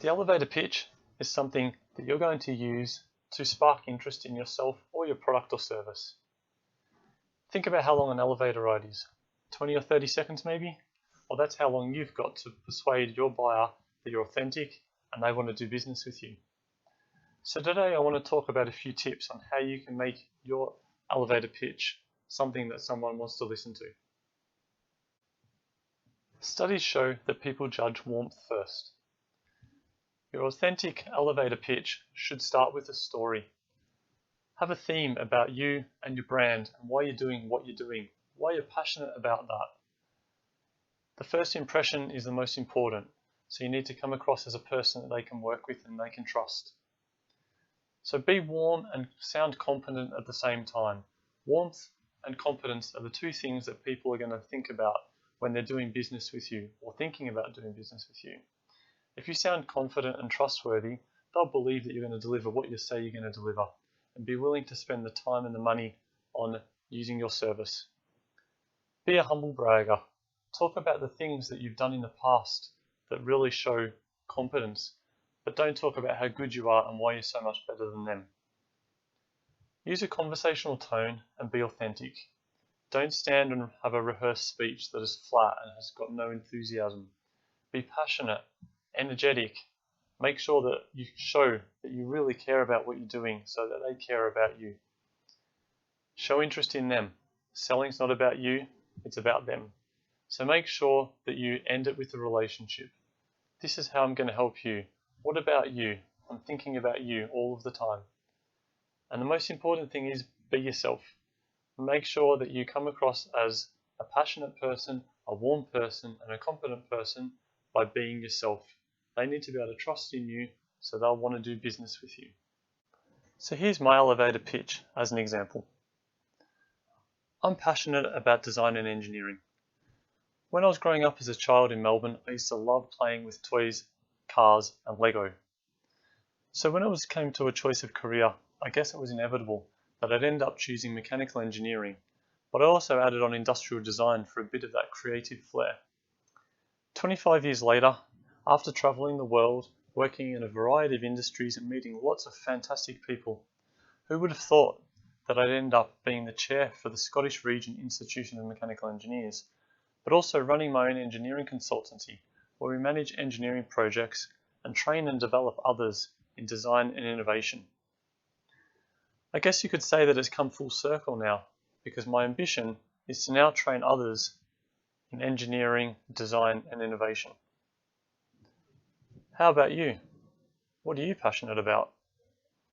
The elevator pitch is something that you're going to use to spark interest in yourself or your product or service. Think about how long an elevator ride is. 20 or 30 seconds maybe? Well, that's how long you've got to persuade your buyer that you're authentic and they want to do business with you. So today I want to talk about a few tips on how you can make your elevator pitch something that someone wants to listen to. Studies show that people judge warmth first. Your authentic elevator pitch should start with a story. Have a theme about you and your brand and why you're doing what you're doing, why you're passionate about that. The first impression is the most important, so you need to come across as a person that they can work with and they can trust. So be warm and sound confident at the same time. Warmth and confidence are the two things that people are going to think about when they're doing business with you or thinking about doing business with you. If you sound confident and trustworthy, they'll believe that you're going to deliver what you say you're going to deliver and be willing to spend the time and the money on using your service. Be a humble bragger. Talk about the things that you've done in the past that really show competence, but don't talk about how good you are and why you're so much better than them. Use a conversational tone and be authentic. Don't stand and have a rehearsed speech that is flat and has got no enthusiasm. Be passionate, energetic. Make sure that you show that you really care about what you're doing so that they care about you. Show interest in them. Selling's not about you, it's about them. So make sure that you end it with a relationship. This is how I'm going to help you. What about you? I'm thinking about you all of the time. And the most important thing is be yourself. Make sure that you come across as a passionate person, a warm person, and a competent person by being yourself. They need to be able to trust in you, so they'll want to do business with you. So here's my elevator pitch as an example. I'm passionate about design and engineering. When I was growing up as a child in Melbourne, I used to love playing with toys, cars, and Lego. So when it came to a choice of career, I guess it was inevitable that I'd end up choosing mechanical engineering, but I also added on industrial design for a bit of that creative flair. 25 years later, after traveling the world, working in a variety of industries and meeting lots of fantastic people, who would have thought that I'd end up being the chair for the Scottish Region Institution of Mechanical Engineers, but also running my own engineering consultancy, where we manage engineering projects and train and develop others in design and innovation. I guess you could say that it's come full circle now, because my ambition is to now train others in engineering, design, and innovation. How about you? What are you passionate about?